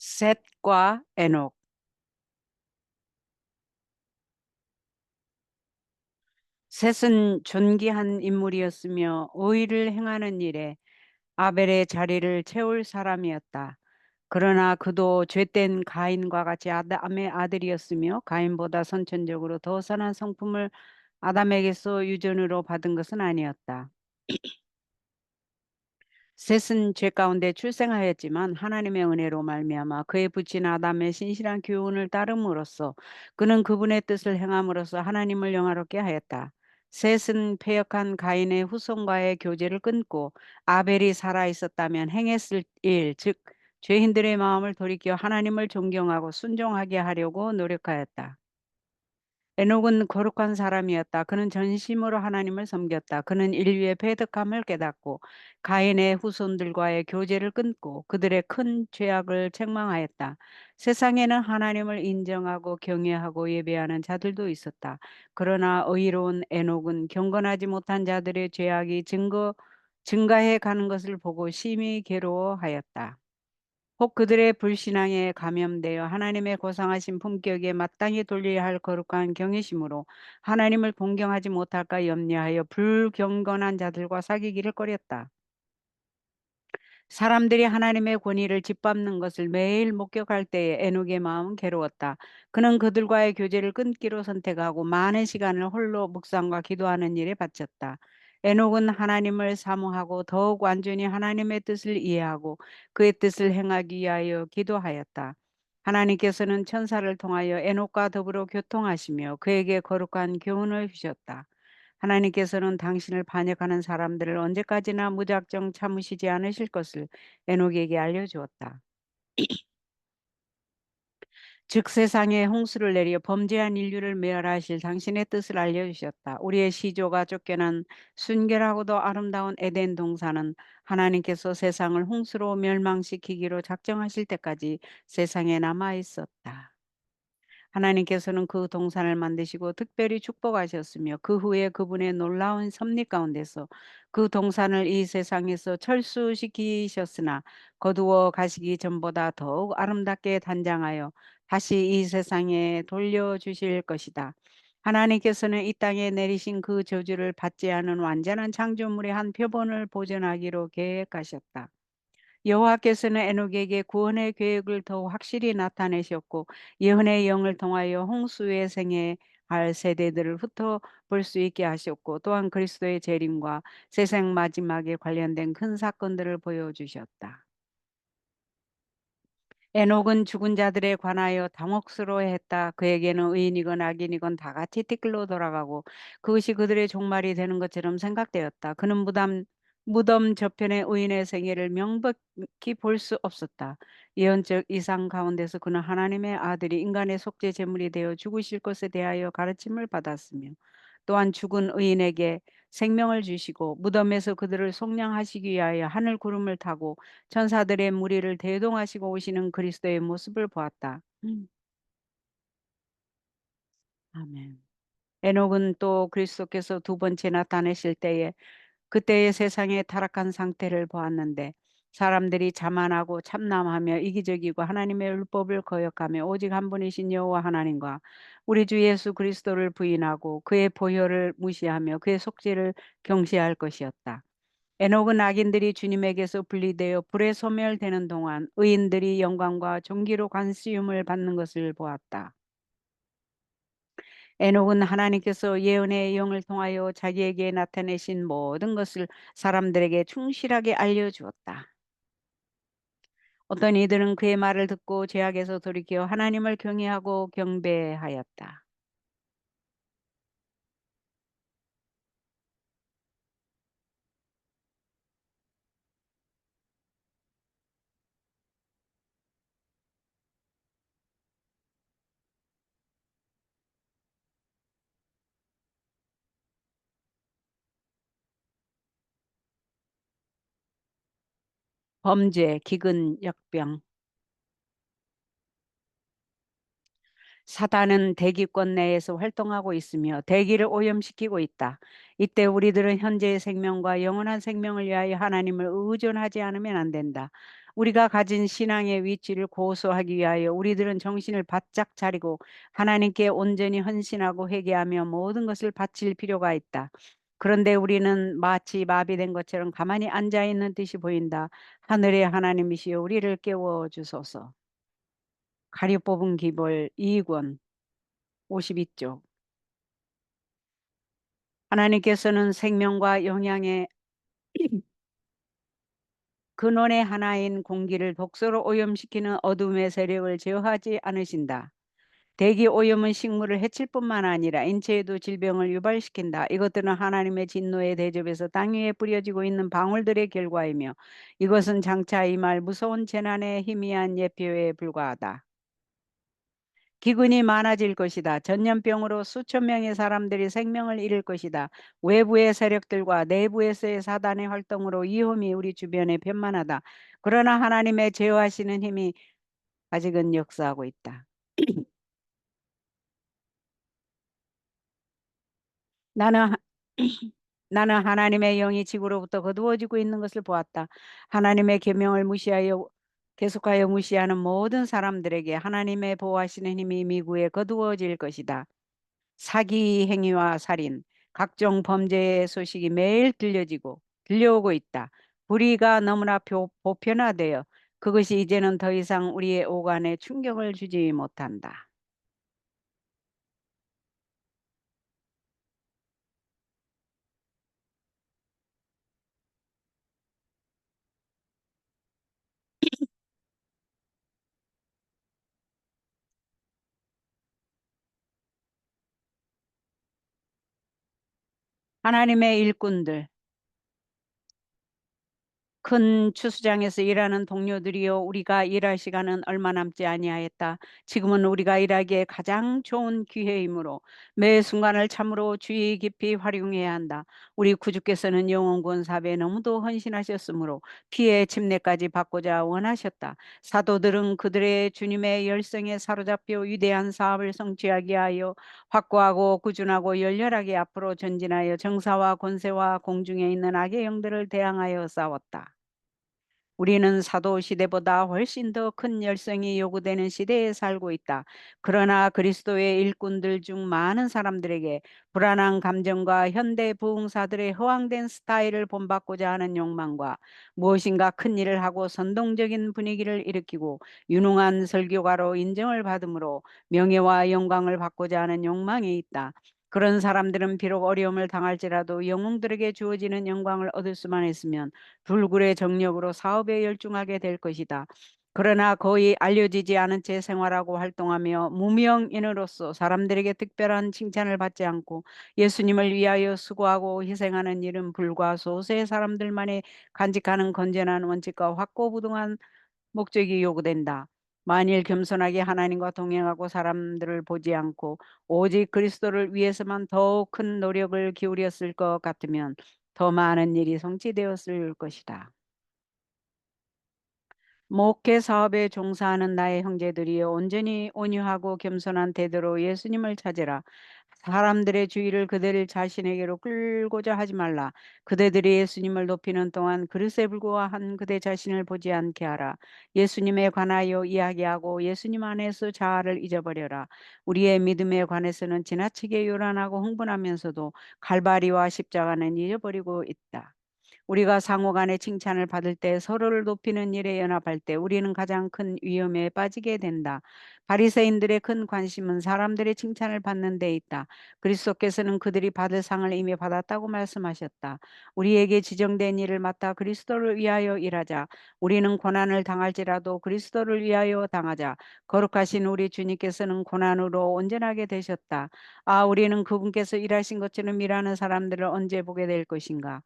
셋과 에녹. 셋은 존귀한 인물이었으며 의의를 행하는 일에 아벨의 자리를 채울 사람이었다. 그러나 그도 죄된 가인과 같이 아담의 아들이었으며 가인보다 선천적으로 더 선한 성품을 아담에게서 유전으로 받은 것은 아니었다. 셋은 죄 가운데 출생하였지만 하나님의 은혜로 말미암아 그의 부친 아담의 신실한 교훈을 따름으로써 그는 그분의 뜻을 행함으로써 하나님을 영화롭게 하였다. 셋은 패역한 가인의 후손과의 교제를 끊고 아벨이 살아 있었다면 행했을 일, 즉 죄인들의 마음을 돌이켜 하나님을 존경하고 순종하게 하려고 노력하였다. 에녹은 거룩한 사람이었다. 그는 전심으로 하나님을 섬겼다. 그는 인류의 패덕함을 깨닫고 가인의 후손들과의 교제를 끊고 그들의 큰 죄악을 책망하였다. 세상에는 하나님을 인정하고 경외하고 예배하는 자들도 있었다. 그러나 의로운 에녹은 경건하지 못한 자들의 죄악이 증가해 가는 것을 보고 심히 괴로워하였다. 혹 그들의 불신앙에 감염되어 하나님의 고상하신 품격에 마땅히 돌려야 할 거룩한 경외심으로 하나님을 공경하지 못할까 염려하여 불경건한 자들과 사귀기를 꺼렸다. 사람들이 하나님의 권위를 짓밟는 것을 매일 목격할 때에 에녹의 마음은 괴로웠다. 그는 그들과의 교제를 끊기로 선택하고 많은 시간을 홀로 묵상과 기도하는 일에 바쳤다. 에녹은 하나님을 사모하고 더욱 완전히 하나님의 뜻을 이해하고 그의 뜻을 행하기 위하여 기도하였다. 하나님께서는 천사를 통하여 에녹과 더불어 교통하시며 그에게 거룩한 교훈을 주셨다. 하나님께서는 당신을 반역하는 사람들을 언제까지나 무작정 참으시지 않으실 것을 에녹에게 알려주었다. 즉 세상에 홍수를 내려 범죄한 인류를 멸하실 당신의 뜻을 알려주셨다. 우리의 시조가 쫓겨난 순결하고도 아름다운 에덴 동산은 하나님께서 세상을 홍수로 멸망시키기로 작정하실 때까지 세상에 남아 있었다. 하나님께서는 그 동산을 만드시고 특별히 축복하셨으며 그 후에 그분의 놀라운 섭리 가운데서 그 동산을 이 세상에서 철수시키셨으나 거두어 가시기 전보다 더욱 아름답게 단장하여 다시 이 세상에 돌려주실 것이다. 하나님께서는 이 땅에 내리신 그 저주를 받지 않은 완전한 창조물의 한 표본을 보존하기로 계획하셨다. 여호와께서는 에녹에게 구원의 계획을 더욱 확실히 나타내셨고 예언의 영을 통하여 홍수의 생애할 세대들을 훑어볼 수 있게 하셨고 또한 그리스도의 재림과 세상 마지막에 관련된 큰 사건들을 보여주셨다. 에녹은 죽은 자들에 관하여 당혹스러워했다. 그에게는 의인이건 악인이건 다 같이 티끌로 돌아가고 그것이 그들의 종말이 되는 것처럼 생각되었다. 그는 무덤 저편의 의인의 생애를 명백히 볼 수 없었다. 예언적 이상 가운데서 그는 하나님의 아들이 인간의 속죄 제물이 되어 죽으실 것에 대하여 가르침을 받았으며 또한 죽은 의인에게 생명을 주시고 무덤에서 그들을 속량하시기 위하여 하늘 구름을 타고 천사들의 무리를 대동하시고 오시는 그리스도의 모습을 보았다. 아멘. 에녹은 또 그리스도께서 두 번째 나타내실 때에 그때의 세상의 타락한 상태를 보았는데 사람들이 자만하고 참남하며 이기적이고 하나님의 율법을 거역하며 오직 한 분이신 여호와 하나님과 우리 주 예수 그리스도를 부인하고 그의 보혈을 무시하며 그의 속죄를 경시할 것이었다. 에녹은 악인들이 주님에게서 분리되어 불에 소멸되는 동안 의인들이 영광과 존귀로 관시움을 받는 것을 보았다. 에녹은 하나님께서 예언의 영을 통하여 자기에게 나타내신 모든 것을 사람들에게 충실하게 알려주었다. 어떤 이들은 그의 말을 듣고 죄악에서 돌이켜 하나님을 경외하고 경배하였다. 범죄, 기근, 역병. 사단은 대기권 내에서 활동하고 있으며 대기를 오염시키고 있다. 이때 우리들은 현재의 생명과 영원한 생명을 위하여 하나님을 의존하지 않으면 안 된다. 우리가 가진 신앙의 위치를 고수하기 위하여 우리들은 정신을 바짝 차리고 하나님께 온전히 헌신하고 회개하며 모든 것을 바칠 필요가 있다. 그런데 우리는 마치 마비된 것처럼 가만히 앉아 있는 듯이 보인다. 하늘의 하나님이시여 우리를 깨워 주소서. 가려 뽑은 기벌 2권 52쪽. 하나님께서는 생명과 영양의 근원의 하나인 공기를 독소로 오염시키는 어둠의 세력을 제어하지 않으신다. 대기 오염은 식물을 해칠 뿐만 아니라 인체에도 질병을 유발시킨다. 이것들은 하나님의 진노의 대접에서 땅 위에 뿌려지고 있는 방울들의 결과이며 이것은 장차 임할 무서운 재난의 희미한 예표에 불과하다. 기근이 많아질 것이다. 전염병으로 수천 명의 사람들이 생명을 잃을 것이다. 외부의 세력들과 내부에서의 사단의 활동으로 위험이 우리 주변에 편만하다. 그러나 하나님의 제어하시는 힘이 아직은 역사하고 있다. 나는 나는 하나님의 영이 지구로부터 거두어지고 있는 것을 보았다. 하나님의 계명을 무시하여 계속하여 무시하는 모든 사람들에게 하나님의 보호하시는 힘이 미국에 거두어질 것이다. 사기 행위와 살인, 각종 범죄의 소식이 매일 들려오고 있다. 불의가 너무나 보편화되어 그것이 이제는 더 이상 우리의 오간에 충격을 주지 못한다. 하나님의 일꾼들, 큰 추수장에서 일하는 동료들이여 우리가 일할 시간은 얼마 남지 아니하였다. 지금은 우리가 일하기에 가장 좋은 기회이므로 매 순간을 참으로 주의 깊이 활용해야 한다. 우리 구주께서는 영원군 사업에 너무도 헌신하셨으므로 피의 침례까지 받고자 원하셨다. 사도들은 그들의 주님의 열성에 사로잡혀 위대한 사업을 성취하기 위하여 확고하고 꾸준하고 열렬하게 앞으로 전진하여 정사와 권세와 공중에 있는 악의 영들을 대항하여 싸웠다. 우리는 사도 시대보다 훨씬 더 큰 열성이 요구되는 시대에 살고 있다. 그러나 그리스도의 일꾼들 중 많은 사람들에게 불안한 감정과 현대 부흥사들의 허황된 스타일을 본받고자 하는 욕망과 무엇인가 큰 일을 하고 선동적인 분위기를 일으키고 유능한 설교가로 인정을 받으므로 명예와 영광을 받고자 하는 욕망이 있다. 그런 사람들은 비록 어려움을 당할지라도 영웅들에게 주어지는 영광을 얻을 수만 있으면 불굴의 정력으로 사업에 열중하게 될 것이다. 그러나 거의 알려지지 않은 채 생활하고 활동하며 무명인으로서 사람들에게 특별한 칭찬을 받지 않고 예수님을 위하여 수고하고 희생하는 일은 불과 소수의 사람들만이 간직하는 건전한 원칙과 확고부동한 목적이 요구된다. 만일 겸손하게 하나님과 동행하고 사람들을 보지 않고 오직 그리스도를 위해서만 더욱 큰 노력을 기울였을 것 같으면 더 많은 일이 성취되었을 것이다. 목회 사업에 종사하는 나의 형제들이여 온전히 온유하고 겸손한 태도로 예수님을 찾으라. 사람들의 주의를 그들 자신에게로 끌고자 하지 말라. 그대들이 예수님을 높이는 동안 그릇에 불과한 그대 자신을 보지 않게 하라. 예수님에 관하여 이야기하고 예수님 안에서 자아를 잊어버려라. 우리의 믿음에 관해서는 지나치게 요란하고 흥분하면서도 갈바리와 십자가는 잊어버리고 있다. 우리가 상호간의 칭찬을 받을 때 서로를 높이는 일에 연합할 때 우리는 가장 큰 위험에 빠지게 된다. 바리새인들의 큰 관심은 사람들의 칭찬을 받는 데 있다. 그리스도께서는 그들이 받을 상을 이미 받았다고 말씀하셨다. 우리에게 지정된 일을 맡아 그리스도를 위하여 일하자. 우리는 고난을 당할지라도 그리스도를 위하여 당하자. 거룩하신 우리 주님께서는 고난으로 온전하게 되셨다. 아, 우리는 그분께서 일하신 것처럼 일하는 사람들을 언제 보게 될 것인가?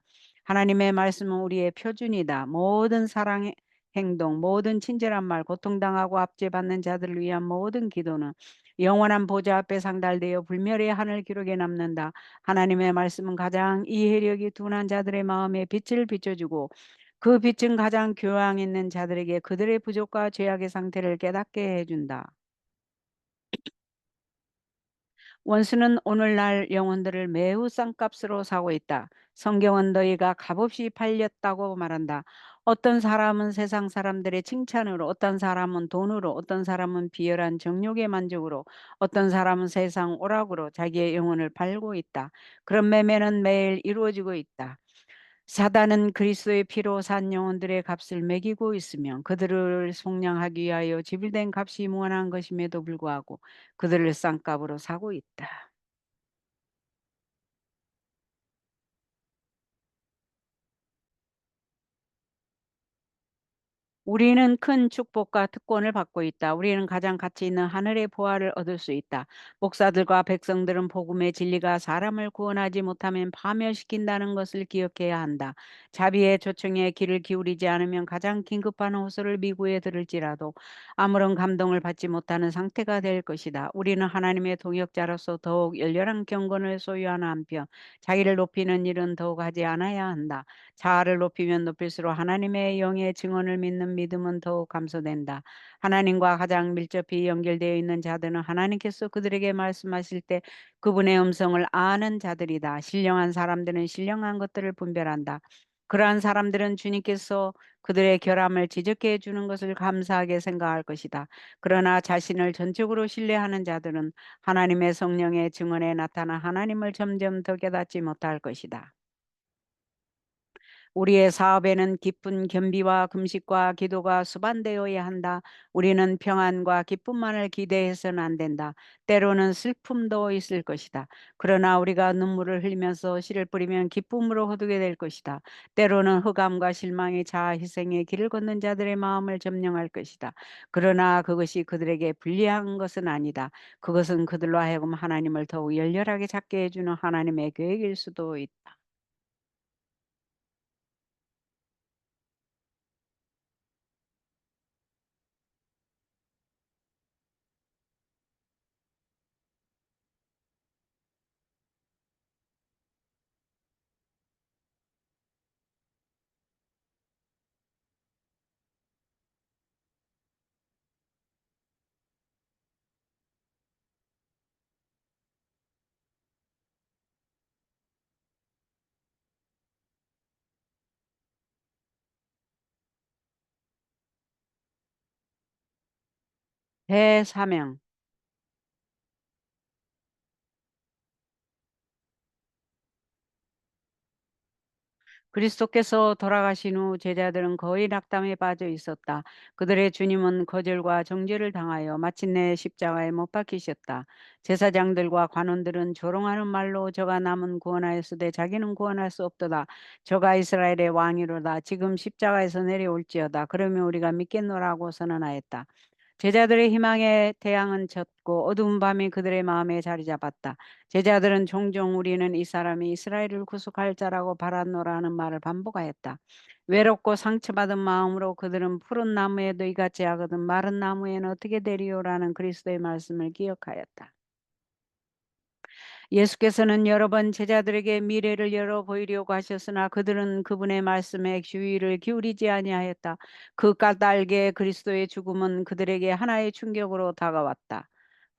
하나님의 말씀은 우리의 표준이다. 모든 사랑의 행동, 모든 친절한 말, 고통당하고 압제받는 자들을 위한 모든 기도는 영원한 보좌 앞에 상달되어 불멸의 하늘 기록에 남는다. 하나님의 말씀은 가장 이해력이 둔한 자들의 마음에 빛을 비춰주고 그 빛은 가장 교양 있는 자들에게 그들의 부족과 죄악의 상태를 깨닫게 해준다. 원수는 오늘날 영혼들을 매우 싼 값으로 사고 있다. 성경은 너희가 값없이 팔렸다고 말한다. 어떤 사람은 세상 사람들의 칭찬으로, 어떤 사람은 돈으로, 어떤 사람은 비열한 정욕의 만족으로, 어떤 사람은 세상 오락으로 자기의 영혼을 팔고 있다. 그런 매매는 매일 이루어지고 있다. 사단은 그리스도의 피로 산 영혼들의 값을 매기고 있으며 그들을 속량하기 위하여 지불된 값이 무한한 것임에도 불구하고 그들을 싼값으로 사고 있다. 우리는 큰 축복과 특권을 받고 있다. 우리는 가장 가치 있는 하늘의 보화를 얻을 수 있다. 목사들과 백성들은 복음의 진리가 사람을 구원하지 못하면 파멸시킨다는 것을 기억해야 한다. 자비의 초청에 귀를 기울이지 않으면 가장 긴급한 호소를 미구에 들을지라도 아무런 감동을 받지 못하는 상태가 될 것이다. 우리는 하나님의 동역자로서 더욱 열렬한 경건을 소유하는 한편 자기를 높이는 일은 더욱 하지 않아야 한다. 자아를 높이면 높일수록 하나님의 영의 증언을 믿는 믿음은 더욱 감소된다. 하나님과 가장 밀접히 연결되어 있는 자들은 하나님께서 그들에게 말씀하실 때 그분의 음성을 아는 자들이다. 신령한 사람들은 신령한 것들을 분별한다. 그러한 사람들은 주님께서 그들의 결함을 지적해 주는 것을 감사하게 생각할 것이다. 그러나 자신을 전적으로 신뢰하는 자들은 하나님의 성령의 증언에 나타나 하나님을 점점 더 깨닫지 못할 것이다. 우리의 사업에는 깊은 겸비와 금식과 기도가 수반되어야 한다. 우리는 평안과 기쁨만을 기대해서는 안 된다. 때로는 슬픔도 있을 것이다. 그러나 우리가 눈물을 흘리면서 씨를 뿌리면 기쁨으로 거두게 될 것이다. 때로는 흑암과 실망의 자아 희생의 길을 걷는 자들의 마음을 점령할 것이다. 그러나 그것이 그들에게 불리한 것은 아니다. 그것은 그들로 하여금 하나님을 더욱 열렬하게 찾게 해주는 하나님의 계획일 수도 있다. 대사명. 그리스도께서 돌아가신 후 제자들은 거의 낙담에 빠져 있었다. 그들의 주님은 거절과 정죄를 당하여 마침내 십자가에 못 박히셨다. 제사장들과 관원들은 조롱하는 말로 저가 남은 구원하였으되 자기는 구원할 수 없도다. 저가 이스라엘의 왕이로다. 지금 십자가에서 내려올지어다. 그러면 우리가 믿겠노라고 선언하였다. 제자들의 희망의 태양은 졌고 어두운 밤이 그들의 마음에 자리 잡았다. 제자들은 종종 우리는 이 사람이 이스라엘을 구속할 자라고 바라노라는 말을 반복하였다. 외롭고 상처받은 마음으로 그들은 푸른 나무에도 이같이 하거든 마른 나무에는 어떻게 되리요라는 그리스도의 말씀을 기억하였다. 예수께서는 여러 번 제자들에게 미래를 열어 보이려고 하셨으나 그들은 그분의 말씀에 주의를 기울이지 아니하였다. 그 까닭에 그리스도의 죽음은 그들에게 하나의 충격으로 다가왔다.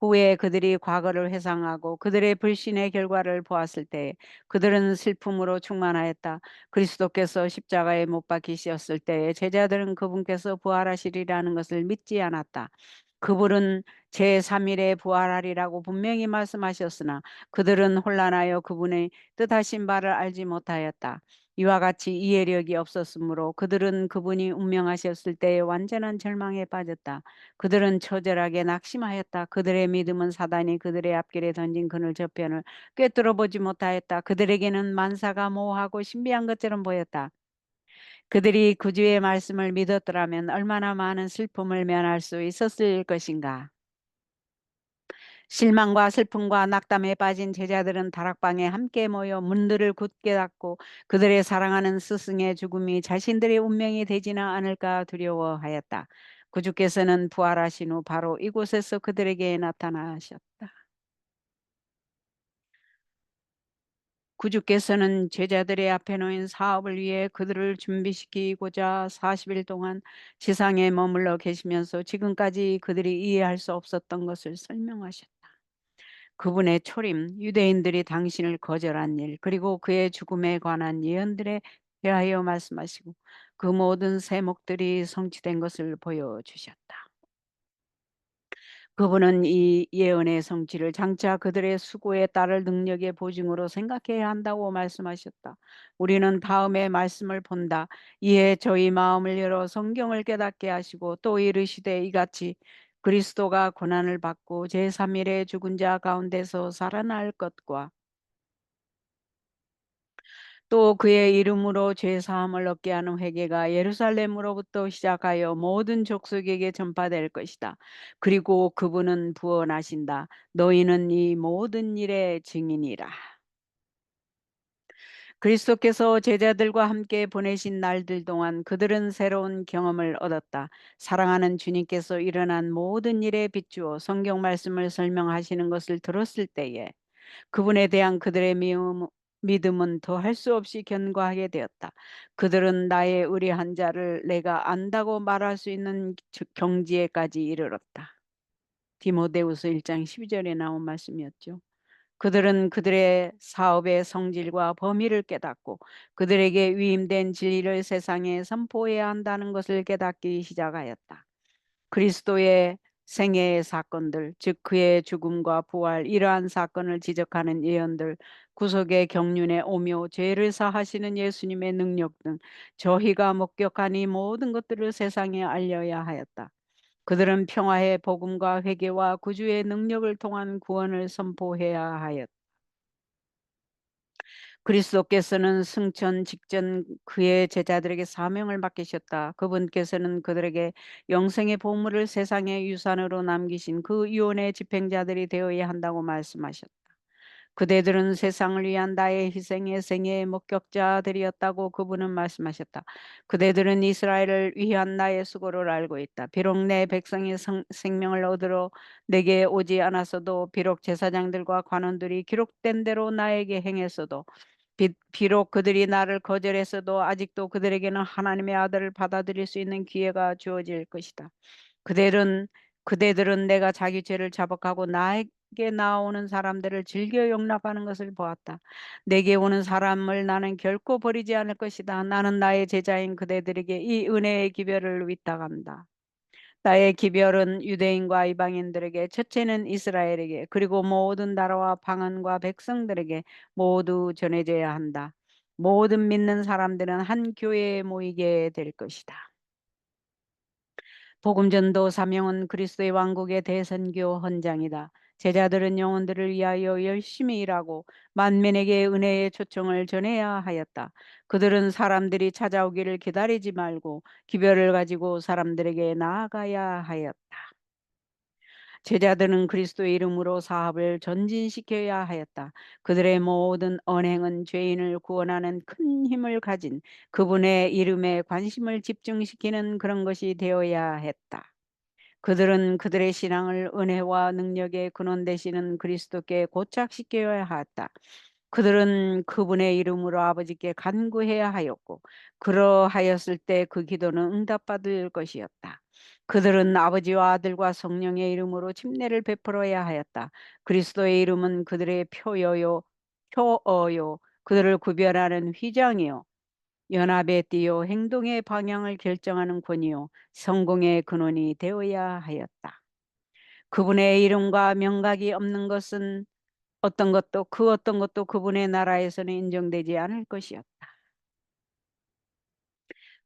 후에 그들이 과거를 회상하고 그들의 불신의 결과를 보았을 때 그들은 슬픔으로 충만하였다. 그리스도께서 십자가에 못 박히셨을 때 제자들은 그분께서 부활하시리라는 것을 믿지 않았다. 그분은 제3일에 부활하리라고 분명히 말씀하셨으나 그들은 혼란하여 그분의 뜻하신 바를 알지 못하였다. 이와 같이 이해력이 없었으므로 그들은 그분이 운명하셨을 때의 완전한 절망에 빠졌다. 그들은 처절하게 낙심하였다. 그들의 믿음은 사단이 그들의 앞길에 던진 그늘 저편을 꿰뚫어 보지 못하였다. 그들에게는 만사가 모호하고 신비한 것처럼 보였다. 그들이 구주의 말씀을 믿었더라면 얼마나 많은 슬픔을 면할 수 있었을 것인가. 실망과 슬픔과 낙담에 빠진 제자들은 다락방에 함께 모여 문들을 굳게 닫고 그들의 사랑하는 스승의 죽음이 자신들의 운명이 되지는 않을까 두려워하였다. 구주께서는 부활하신 후 바로 이곳에서 그들에게 나타나셨다. 구주께서는 제자들의 앞에 놓인 사업을 위해 그들을 준비시키고자 40일 동안 지상에 머물러 계시면서 지금까지 그들이 이해할 수 없었던 것을 설명하셨다. 그분의 초림, 유대인들이 당신을 거절한 일, 그리고 그의 죽음에 관한 예언들의 대하여 말씀하시고 그 모든 세목들이 성취된 것을 보여주셨다. 그분은 이 예언의 성취를 장차 그들의 수고에 따를 능력의 보증으로 생각해야 한다고 말씀하셨다. 우리는 다음에 말씀을 본다. 이에 저희 마음을 열어 성경을 깨닫게 하시고 또 이르시되 이같이 그리스도가 고난을 받고 제3일에 죽은 자 가운데서 살아날 것과 또 그의 이름으로 죄 사함을 얻게 하는 회개가 예루살렘으로부터 시작하여 모든 족속에게 전파될 것이다. 그리고 그분은 부언하신다. 너희는 이 모든 일의 증인이라. 그리스도께서 제자들과 함께 보내신 날들 동안 그들은 새로운 경험을 얻었다. 사랑하는 주님께서 일어난 모든 일에 비추어 성경 말씀을 설명하시는 것을 들었을 때에 그분에 대한 그들의 믿음은 더할 수 없이 견고하게 되었다. 그들은 나의 의리한 자를 내가 안다고 말할 수 있는 경지에까지 이르렀다. 디모데후서 1장 12절에 나온 말씀이었죠. 그들은 그들의 사업의 성질과 범위를 깨닫고 그들에게 위임된 진리를 세상에 선포해야 한다는 것을 깨닫기 시작하였다. 그리스도의 생애의 사건들, 즉 그의 죽음과 부활, 이러한 사건을 지적하는 예언들, 구속의 경륜의 오묘, 죄를 사하시는 예수님의 능력 등 저희가 목격한 이 모든 것들을 세상에 알려야 하였다. 그들은 평화의 복음과 회개와 구주의 능력을 통한 구원을 선포해야 하였다. 그리스도께서는 승천 직전 그의 제자들에게 사명을 맡기셨다. 그분께서는 그들에게 영생의 보물을 세상의 유산으로 남기신 그 유언의 집행자들이 되어야 한다고 말씀하셨다. 그대들은 세상을 위한 나의 희생의 생애의 목격자들이었다고 그분은 말씀하셨다. 그대들은 이스라엘을 위한 나의 수고를 알고 있다. 비록 내 백성의 생명을 얻으러 내게 오지 않았어도, 비록 제사장들과 관원들이 기록된 대로 나에게 행했어도, 비록 그들이 나를 거절했어도 아직도 그들에게는 하나님의 아들을 받아들일 수 있는 기회가 주어질 것이다. 그들은 그대들은 내가 자기 죄를 자복하고 나에게 나오는 사람들을 즐겨 용납하는 것을 보았다. 내게 오는 사람을 나는 결코 버리지 않을 것이다. 나는 나의 제자인 그대들에게 이 은혜의 기별을 위탁한다. 나의 기별은 유대인과 이방인들에게, 첫째는 이스라엘에게, 그리고 모든 나라와 방언과 백성들에게 모두 전해져야 한다. 모든 믿는 사람들은 한 교회에 모이게 될 것이다. 복음 전도 사명은 그리스도의 왕국의 대선교 헌장이다. 제자들은 영혼들을 위하여 열심히 일하고 만민에게 은혜의 초청을 전해야 하였다. 그들은 사람들이 찾아오기를 기다리지 말고 기별을 가지고 사람들에게 나아가야 하였다. 제자들은 그리스도의 이름으로 사업을 전진시켜야 하였다. 그들의 모든 언행은 죄인을 구원하는 큰 힘을 가진 그분의 이름에 관심을 집중시키는 그런 것이 되어야 했다. 그들은 그들의 신앙을 은혜와 능력의 근원 되시는 그리스도께 고착시켜야 했다. 그들은 그분의 이름으로 아버지께 간구해야 하였고 그러하였을 때 그 기도는 응답받을 것이었다. 그들은 아버지와 아들과 성령의 이름으로 침례를 베풀어야 하였다. 그리스도의 이름은 그들의 표어요, 그들을 구별하는 휘장이요, 연합의 띠요, 행동의 방향을 결정하는 권위요, 성공의 근원이 되어야 하였다. 그분의 이름과 명각이 없는 것은 어떤 것도 그분의 나라에서는 인정되지 않을 것이었다.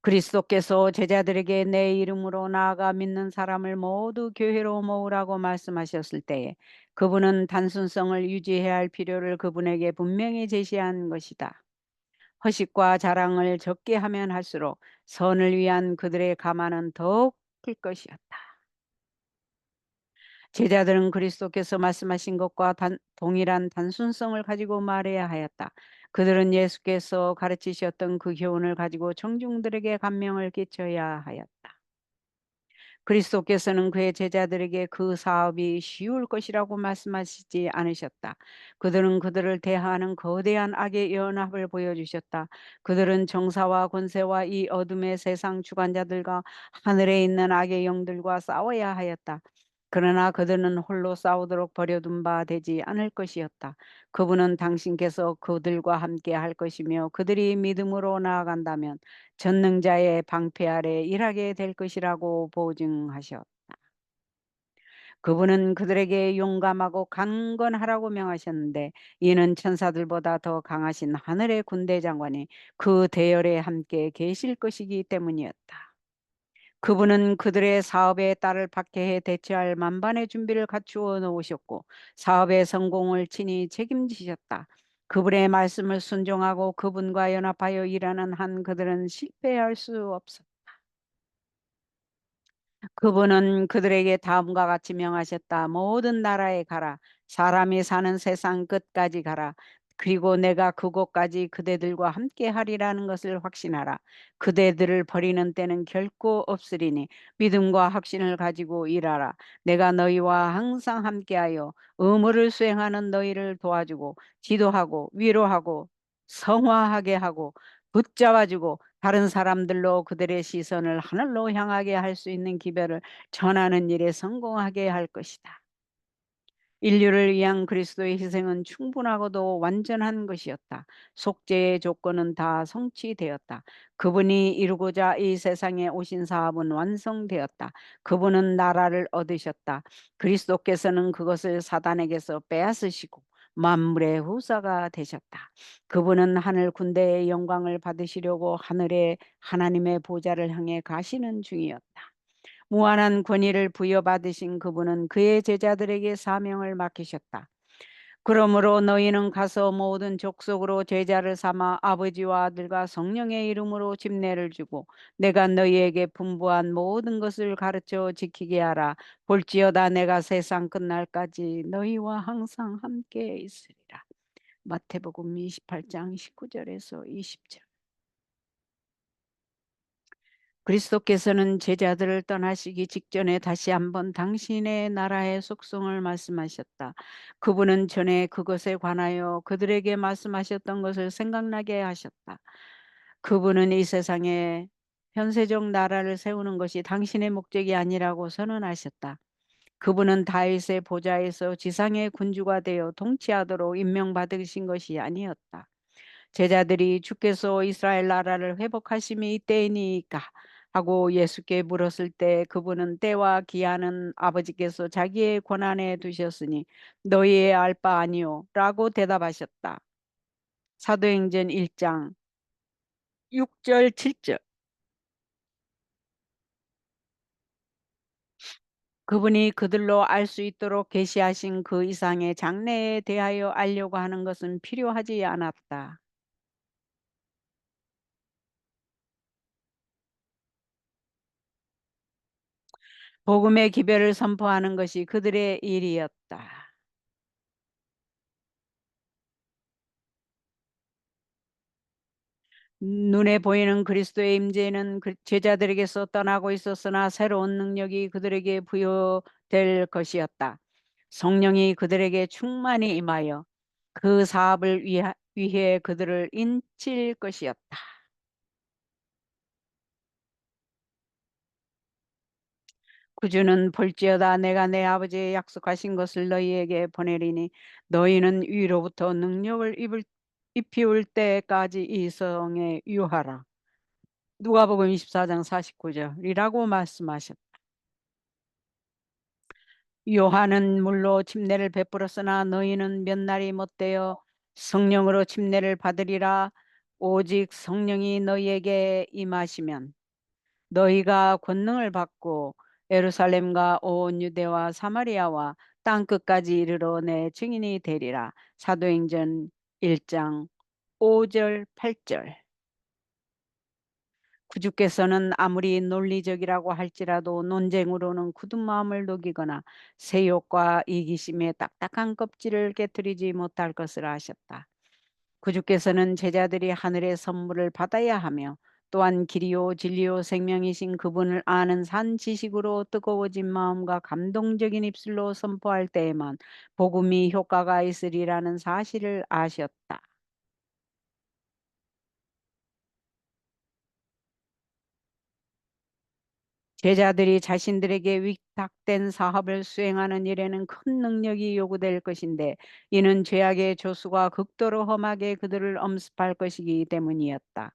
그리스도께서 제자들에게 내 이름으로 나아가 믿는 사람을 모두 교회로 모으라고 말씀하셨을 때에 그분은 단순성을 유지해야 할 필요를 그분에게 분명히 제시한 것이다. 허식과 자랑을 적게 하면 할수록 선을 위한 그들의 가만은 더욱 클 것이었다. 제자들은 그리스도께서 말씀하신 것과 동일한 단순성을 가지고 말해야 하였다. 그들은 예수께서 가르치셨던 그 교훈을 가지고 청중들에게 감명을 끼쳐야 하였다. 그리스도께서는 그의 제자들에게 그 사업이 쉬울 것이라고 말씀하시지 않으셨다. 그들은 그들을 대하는 거대한 악의 연합을 보여주셨다. 그들은 정사와 권세와 이 어둠의 세상 주관자들과 하늘에 있는 악의 영들과 싸워야 하였다. 그러나 그들은 홀로 싸우도록 버려둔 바 되지 않을 것이었다. 그분은 당신께서 그들과 함께 할 것이며 그들이 믿음으로 나아간다면 전능자의 방패 아래 일하게 될 것이라고 보증하셨다. 그분은 그들에게 용감하고 강건하라고 명하셨는데 이는 천사들보다 더 강하신 하늘의 군대 장관이 그 대열에 함께 계실 것이기 때문이었다. 그분은 그들의 사업에 딸을 박해해 대처할 만반의 준비를 갖추어 놓으셨고 사업의 성공을 친히 책임지셨다. 그분의 말씀을 순종하고 그분과 연합하여 일하는 한 그들은 실패할 수 없었다. 그분은 그들에게 다음과 같이 명하셨다. 모든 나라에 가라. 사람이 사는 세상 끝까지 가라. 그리고 내가 그곳까지 그대들과 함께 하리라는 것을 확신하라. 그대들을 버리는 때는 결코 없으리니 믿음과 확신을 가지고 일하라. 내가 너희와 항상 함께하여 의무를 수행하는 너희를 도와주고 지도하고 위로하고 성화하게 하고 붙잡아주고 다른 사람들로 그들의 시선을 하늘로 향하게 할 수 있는 기별을 전하는 일에 성공하게 할 것이다. 인류를 위한 그리스도의 희생은 충분하고도 완전한 것이었다. 속죄의 조건은 다 성취되었다. 그분이 이루고자 이 세상에 오신 사업은 완성되었다. 그분은 나라를 얻으셨다. 그리스도께서는 그것을 사단에게서 빼앗으시고 만물의 후사가 되셨다. 그분은 하늘 군대의 영광을 받으시려고 하늘의 하나님의 보좌를 향해 가시는 중이었다. 무한한 권위를 부여받으신 그분은 그의 제자들에게 사명을 맡기셨다. 그러므로 너희는 가서 모든 족속으로 제자를 삼아 아버지와 아들과 성령의 이름으로 집례를 주고 내가 너희에게 분부한 모든 것을 가르쳐 지키게 하라. 볼지어다 내가 세상 끝날까지 너희와 항상 함께 있으리라. 마태복음 28장 19절에서 20절. 그리스도께서는 제자들을 떠나시기 직전에 다시 한번 당신의 나라의 속성을 말씀하셨다. 그분은 전에 그것에 관하여 그들에게 말씀하셨던 것을 생각나게 하셨다. 그분은 이 세상에 현세적 나라를 세우는 것이 당신의 목적이 아니라고 선언하셨다. 그분은 다윗의 보좌에서 지상의 군주가 되어 통치하도록 임명받으신 것이 아니었다. 제자들이 주께서 이스라엘 나라를 회복하심이 이때이니까 하고 예수께 물었을 때 그분은 때와 기한은 아버지께서 자기의 권한에 두셨으니 너희의 알 바 아니요 라고 대답하셨다. 사도행전 1장 6절 7절. 그분이 그들로 알 수 있도록 계시하신 그 이상의 장래에 대하여 알려고 하는 것은 필요하지 않았다. 복음의 기별을 선포하는 것이 그들의 일이었다. 눈에 보이는 그리스도의 임재는 제자들에게서 떠나고 있었으나 새로운 능력이 그들에게 부여될 것이었다. 성령이 그들에게 충만히 임하여 그 사업을 위해 그들을 인칠 것이었다. 구주는 볼지어다 내가 내 아버지의 약속하신 것을 너희에게 보내리니 너희는 위로부터 능력을 입히올 때까지 이 성에 유하라. 누가복음 24장 49절이라고 말씀하셨다. 요한은 물로 침례를 베풀었으나 너희는 몇 날이 못되어 성령으로 침례를 받으리라. 오직 성령이 너희에게 임하시면 너희가 권능을 받고 예루살렘과 온 유대와 사마리아와 땅 끝까지 이르러 내 증인이 되리라. 사도행전 1장 5절 8절. 구주께서는 아무리 논리적이라고 할지라도 논쟁으로는 굳은 마음을 녹이거나 세욕과 이기심에 딱딱한 껍질을 깨뜨리지 못할 것을 아셨다. 구주께서는 제자들이 하늘의 선물을 받아야 하며 또한 길이요 진리요 생명이신 그분을 아는 산 지식으로 뜨거워진 마음과 감동적인 입술로 선포할 때에만 복음이 효과가 있으리라는 사실을 아셨다. 제자들이 자신들에게 위탁된 사업을 수행하는 일에는 큰 능력이 요구될 것인데 이는 죄악의 조수가 극도로 험하게 그들을 엄습할 것이기 때문이었다.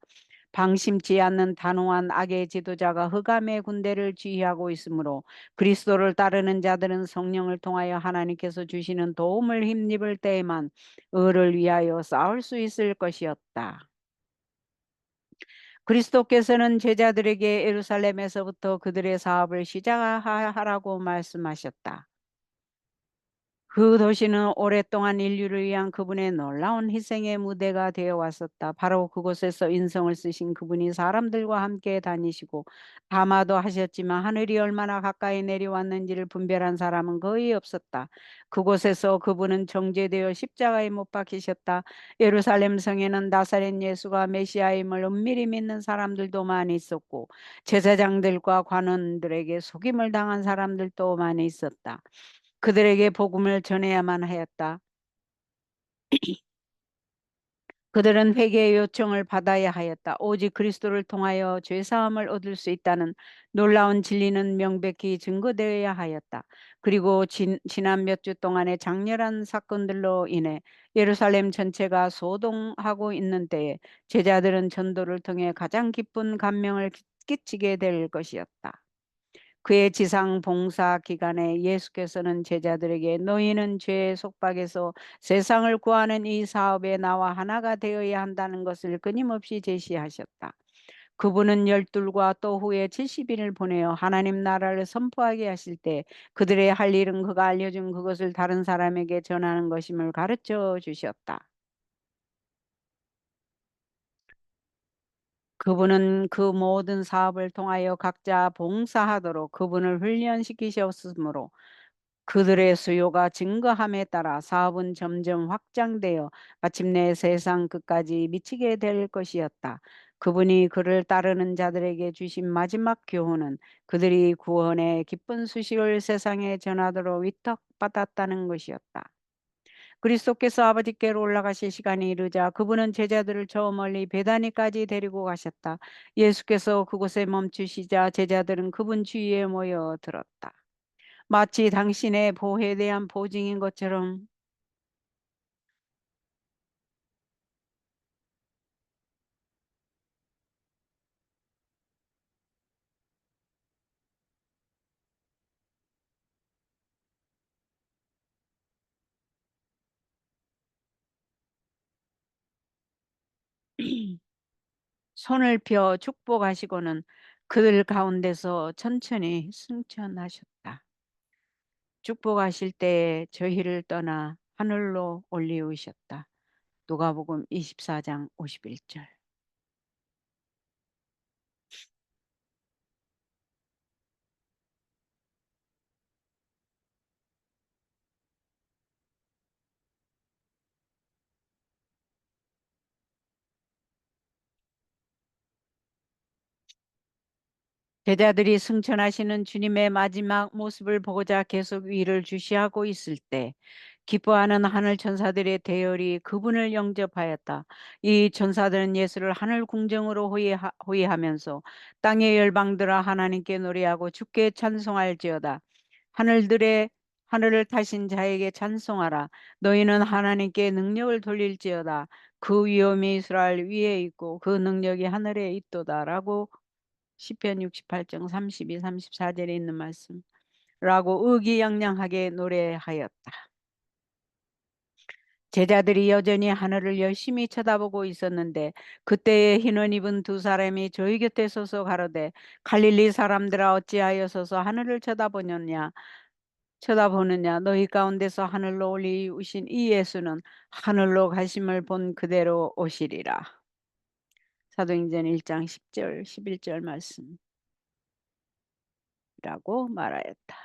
방심치 않는 단호한 악의 지도자가 흑암의 군대를 지휘하고 있으므로 그리스도를 따르는 자들은 성령을 통하여 하나님께서 주시는 도움을 힘입을 때에만 의를 위하여 싸울 수 있을 것이었다. 그리스도께서는 제자들에게 예루살렘에서부터 그들의 사업을 시작하라고 말씀하셨다. 그 도시는 오랫동안 인류를 위한 그분의 놀라운 희생의 무대가 되어 왔었다. 바로 그곳에서 인성을 쓰신 그분이 사람들과 함께 다니시고 담화도 하셨지만 하늘이 얼마나 가까이 내려왔는지를 분별한 사람은 거의 없었다. 그곳에서 그분은 정죄되어 십자가에 못 박히셨다. 예루살렘 성에는 나사렛 예수가 메시아임을 은밀히 믿는 사람들도 많이 있었고 제사장들과 관원들에게 속임을 당한 사람들도 많이 있었다. 그들에게 복음을 전해야만 하였다. 그들은 회개의 요청을 받아야 하였다. 오직 그리스도를 통하여 죄사함을 얻을 수 있다는 놀라운 진리는 명백히 증거되어야 하였다. 그리고 지난 몇 주 동안의 장렬한 사건들로 인해 예루살렘 전체가 소동하고 있는 때에 제자들은 전도를 통해 가장 기쁜 감명을 끼치게 될 것이었다. 그의 지상 봉사 기간에 예수께서는 제자들에게 너희는 죄의 속박에서 세상을 구하는 이 사업에 나와 하나가 되어야 한다는 것을 끊임없이 제시하셨다. 그분은 열둘과 또 후에 70인을 보내어 하나님 나라를 선포하게 하실 때 그들의 할 일은 그가 알려준 그것을 다른 사람에게 전하는 것임을 가르쳐 주셨다. 그분은 그 모든 사업을 통하여 각자 봉사하도록 그분을 훈련시키셨으므로 그들의 수요가 증가함에 따라 사업은 점점 확장되어 마침내 세상 끝까지 미치게 될 것이었다. 그분이 그를 따르는 자들에게 주신 마지막 교훈은 그들이 구원의 기쁜 소식을 세상에 전하도록 위탁받았다는 것이었다. 그리스도께서 아버지께로 올라가실 시간이 이르자 그분은 제자들을 저 멀리 베다니까지 데리고 가셨다. 예수께서 그곳에 멈추시자 제자들은 그분 주위에 모여 들었다. 마치 당신의 보호에 대한 보증인 것처럼 손을 펴 축복하시고는 그들 가운데서 천천히 승천하셨다. 축복하실 때에 저희를 떠나 하늘로 올리우셨다. 누가복음 24장 51절. 제자들이 승천하시는 주님의 마지막 모습을 보고자 계속 위를 주시하고 있을 때 기뻐하는 하늘 천사들의 대열이 그분을 영접하였다. 이 천사들은 예수를 하늘 궁정으로 호위하면서 땅의 열방들아 하나님께 노래하고 주께 찬송할지어다. 하늘들의 하늘을 타신 자에게 찬송하라. 너희는 하나님께 능력을 돌릴지어다. 그 위엄이 이스라엘 위에 있고 그 능력이 하늘에 있도다라고 시편 68장 32, 34절에 있는 말씀라고 의기양양하게 노래하였다. 제자들이 여전히 하늘을 열심히 쳐다보고 있었는데 그때에 흰옷 입은 두 사람이 저희 곁에 서서 가로되 갈릴리 사람들아 어찌하여 서서 하늘을 쳐다보느냐 너희 가운데서 하늘로 올리우신 이 예수는 하늘로 가심을 본 그대로 오시리라. 사도행전 1장 10절 11절 말씀이라고 말하였다.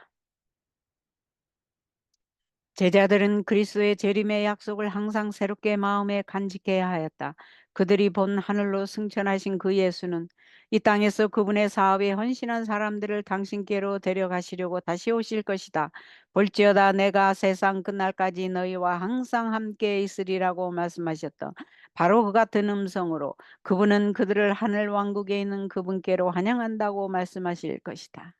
제자들은 그리스도의 재림의 약속을 항상 새롭게 마음에 간직해야 하였다. 그들이 본 하늘로 승천하신 그 예수는 이 땅에서 그분의 사업에 헌신한 사람들을 당신께로 데려가시려고 다시 오실 것이다. 볼지어다 내가 세상 끝날까지 너희와 항상 함께 있으리라고 말씀하셨다. 바로 그 같은 음성으로 그분은 그들을 하늘 왕국에 있는 그분께로 환영한다고 말씀하실 것이다.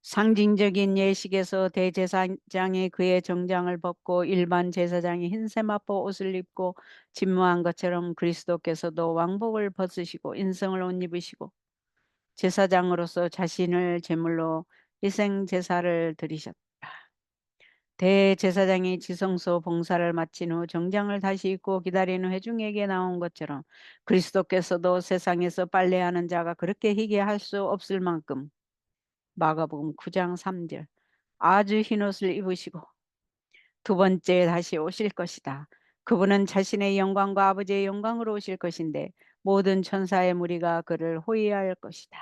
상징적인 예식에서 대제사장이 그의 정장을 벗고 일반 제사장이 흰 세마포 옷을 입고 진무한 것처럼 그리스도께서도 왕복을 벗으시고 인성을 옷 입으시고 제사장으로서 자신을 제물로 희생 제사를 드리셨다. 대제사장이 지성소 봉사를 마친 후 정장을 다시 입고 기다리는 회중에게 나온 것처럼 그리스도께서도 세상에서 빨래하는 자가 그렇게 희게 할 수 없을 만큼 마가복음 9장 3절 아주 흰 옷을 입으시고 두 번째 다시 오실 것이다. 그분은 자신의 영광과 아버지의 영광으로 오실 것인데 모든 천사의 무리가 그를 호위할 것이다.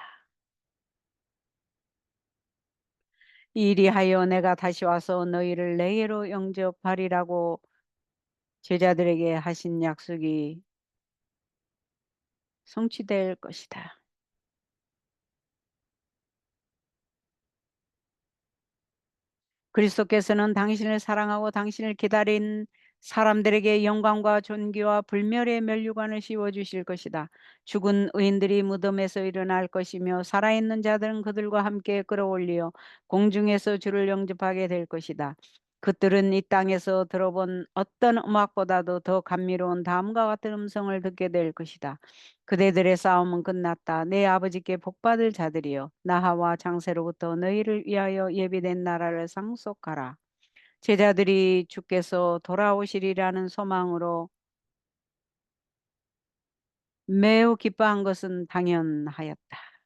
이리하여 내가 다시 와서 너희를 내게로 영접하리라고 제자들에게 하신 약속이 성취될 것이다. 그리스도께서는 당신을 사랑하고 당신을 기다린 사람들에게 영광과 존귀와 불멸의 면류관을 씌워주실 것이다. 죽은 의인들이 무덤에서 일어날 것이며 살아있는 자들은 그들과 함께 끌어올리어 공중에서 주를 영접하게 될 것이다. 그들은 이 땅에서 들어본 어떤 음악보다도 더 감미로운 다음과 같은 음성을 듣게 될 것이다. 그대들의 싸움은 끝났다. 내 아버지께 복받을 자들이여 나하와 장세로부터 너희를 위하여 예비된 나라를 상속하라. 제자들이 주께서 돌아오시리라는 소망으로 매우 기뻐한 것은 당연하였다.